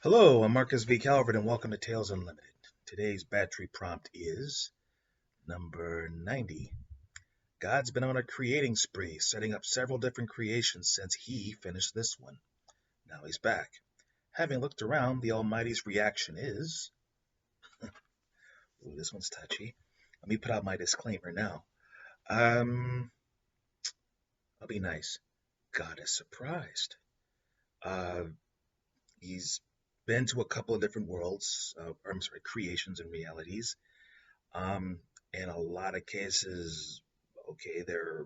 Hello, I'm Marcus V. Calvert, and welcome to Tales Unlimited. Today's battery prompt is number 90. God's been on a creating spree, setting up several different creations since he finished this one. Now he's back. Having looked around, the Almighty's reaction is... Ooh, this one's touchy. Let me put out my disclaimer now. I'll be nice. God is surprised. Uh, he's been to a couple of different worlds, creations and realities. In a lot of cases, okay, they're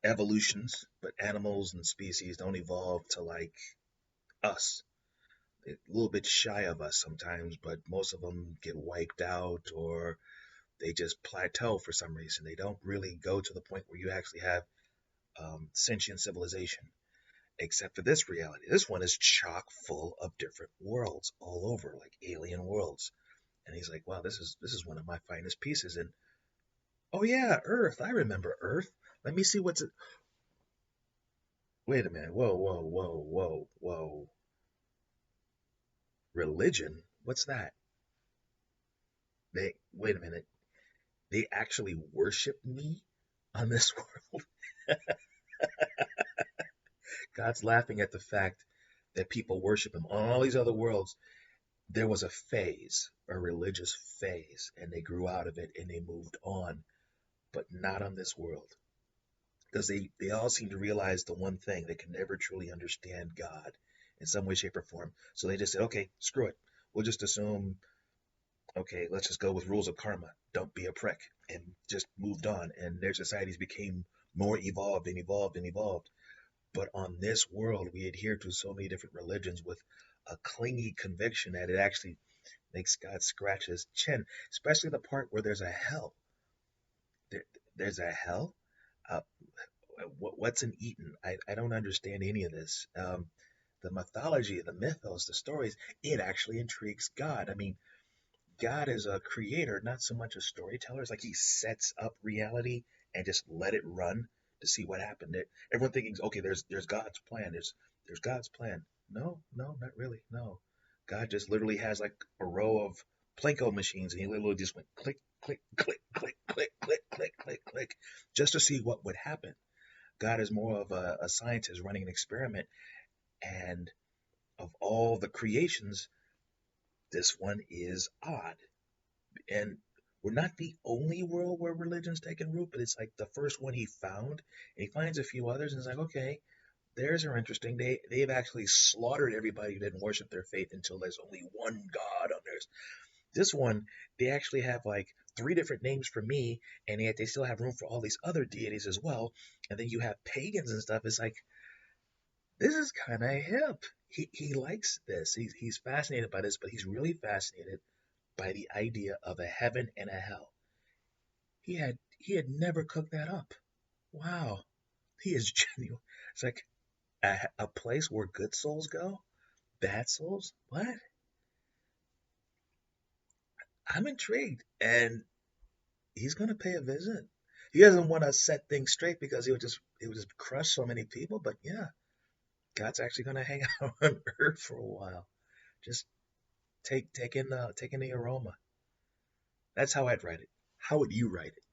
evolutions, but animals and species don't evolve to like us. They're a little bit shy of us sometimes, but most of them get wiped out or they just plateau for some reason. They don't really go to the point where you actually have sentient civilization, except for this reality. This one is chock full of different worlds all over, like alien worlds. And he's like, wow, this is one of my finest pieces. And oh yeah, Earth. I remember Earth. Let me see what's it. Wait a minute. Whoa, whoa, whoa, whoa, whoa. Religion? What's that? They wait a minute. They actually worship me on this world. God's laughing at the fact that people worship him. On all these other worlds, there was a phase, a religious phase, and they grew out of it and they moved on, but not on this world. Because they all seem to realize the one thing: they can never truly understand God in some way, shape, or form. So they just said, okay, screw it. We'll just assume, okay, let's just go with rules of karma. Don't be a prick. And just moved on. And their societies became more evolved and evolved and evolved. But on this world, we adhere to so many different religions with a clingy conviction that it actually makes God scratch his chin, especially the part where there's a hell. There, there's a hell? Uh, what's an Eden? I don't understand any of this. The mythology, the mythos, the stories, it actually intrigues God. I mean, God is a creator, not so much a storyteller. It's like he sets up reality and just let it run to see what happened. Everyone thinking, okay, there's God's plan. There's God's plan. No, no, not really. No. God just literally has like a row of Plinko machines and he literally just went click, click, click, click, click, click, click, click, click, just to see what would happen. God is more of a scientist running an experiment, and of all the creations, this one is odd. And we're not the only world where religion's taken root, but it's like the first one he found. And he finds a few others and it's like, okay, theirs are interesting. They've actually slaughtered everybody who didn't worship their faith until there's only one God on theirs. This one, they actually have like three different names for me, and yet they still have room for all these other deities as well. And then you have pagans and stuff. It's like, this is kind of hip. He likes this. He's fascinated by this, but he's really fascinated by the idea of a heaven and a hell. He had never cooked that up. Wow, he is genuine. It's like a place where good souls go, bad souls. What? I'm intrigued, and he's gonna pay a visit. He doesn't want to set things straight because he would just crush so many people. But yeah, God's actually gonna hang out on Earth for a while. Just take in the aroma. That's how I'd write it. How would you write it?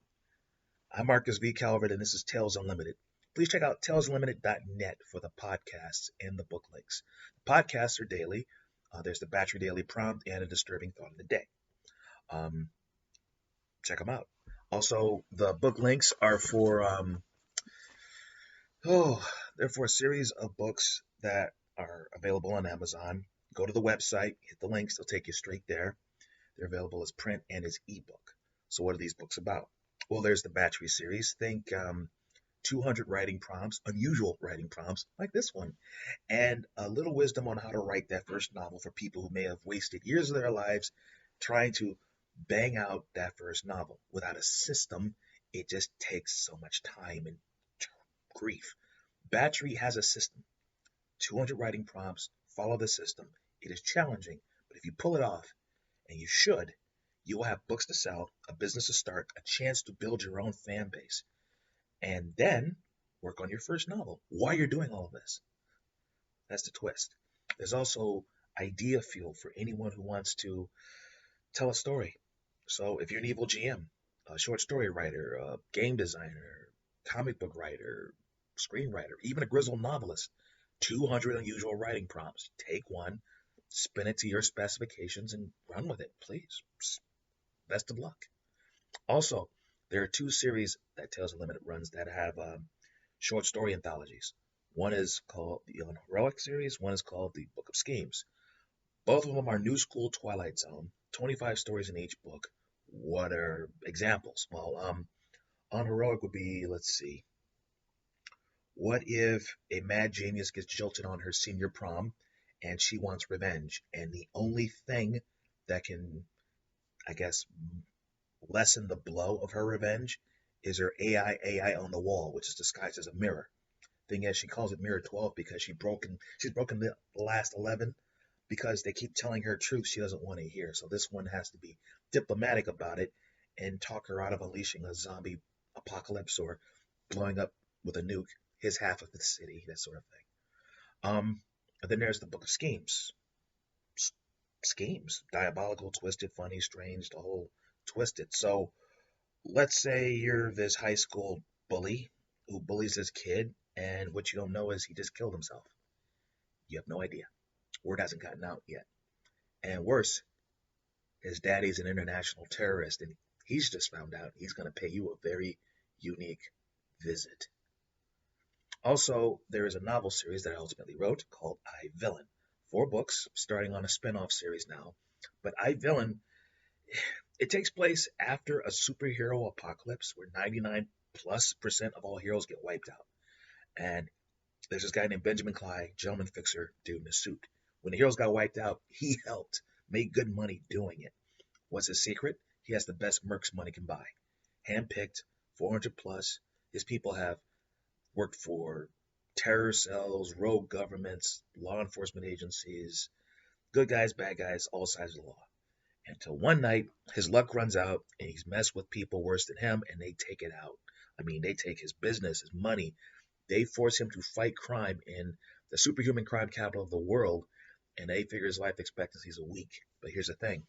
I'm Marcus V. Calvert, and this is Tales Unlimited. Please check out talesunlimited.net for the podcasts and the book links. The podcasts are daily. There's the Batchery Daily Prompt and a disturbing thought of the day. Um, Check them out. Also, the book links are for they're for a series of books that are available on Amazon. Go to the website, hit the links, they'll take you straight there. They're available as print and as ebook. So what are these books about? Well, there's the Batchery series. Think 200 writing prompts, unusual writing prompts like this one, and a little wisdom on how to write that first novel for people who may have wasted years of their lives trying to bang out that first novel. Without a system, it just takes so much time and grief. Batchery has a system. 200 writing prompts, follow the system. It is challenging, but if you pull it off, and you should, you will have books to sell, a business to start, a chance to build your own fan base, and then work on your first novel while you're doing all of this. That's the twist. There's also idea fuel for anyone who wants to tell a story. So if you're an evil GM, a short story writer, a game designer, comic book writer, screenwriter, even a grizzled novelist, 200 unusual writing prompts. Take one, spin it to your specifications, and run with it, please. Best of luck. Also, there are two series that Tales Unlimited runs that have short story anthologies. One is called the Heroic series, one is called the Book of Schemes. Both of them are new school Twilight Zone, 25 stories in each book. What are examples? Well, on Heroic would be, let's see, what if a mad genius gets jilted on her senior prom and she wants revenge? And the only thing that can, I guess, lessen the blow of her revenge is her AI on the wall, which is disguised as a mirror. Thing is, she calls it Mirror 12 because she's broken the last 11 because they keep telling her truth she doesn't want to hear. So this one has to be diplomatic about it and talk her out of unleashing a zombie apocalypse or blowing up with a nuke his half of the city, that sort of thing. And then there's the Book of Schemes. Schemes, diabolical, twisted, funny, strange, the whole twisted. So let's say you're this high school bully who bullies this kid, and what you don't know is he just killed himself. You have no idea. Word hasn't gotten out yet. And worse, his daddy's an international terrorist, and he's just found out he's going to pay you a very unique visit. Also, there is a novel series that I ultimately wrote called I, Villain. 4 books, starting on a spin-off series now. But I, Villain, it takes place after a superhero apocalypse where 99+% of all heroes get wiped out. And there's this guy named Benjamin Clyde, gentleman fixer, dude in a suit. When the heroes got wiped out, he helped make good money doing it. What's his secret? He has the best mercs money can buy. Handpicked, 400 plus. His people have worked for terror cells, rogue governments, law enforcement agencies, good guys, bad guys, all sides of the law. Until one night, his luck runs out and he's messed with people worse than him and they take it out. I mean, they take his business, his money. They force him to fight crime in the superhuman crime capital of the world, and they figure his life expectancy is a week. But here's the thing,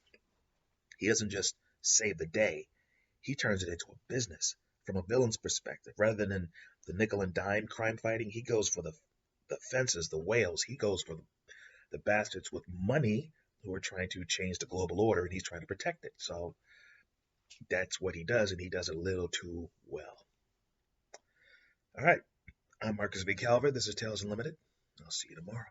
he doesn't just save the day, he turns it into a business from a villain's perspective. Rather than the nickel and dime crime fighting, he goes for the fences, the whales. He goes for the bastards with money who are trying to change the global order, and he's trying to protect it. So that's what he does, and he does it a little too well. All right, I'm Marcus V. Calvert. This is Tales Unlimited. I'll see you tomorrow.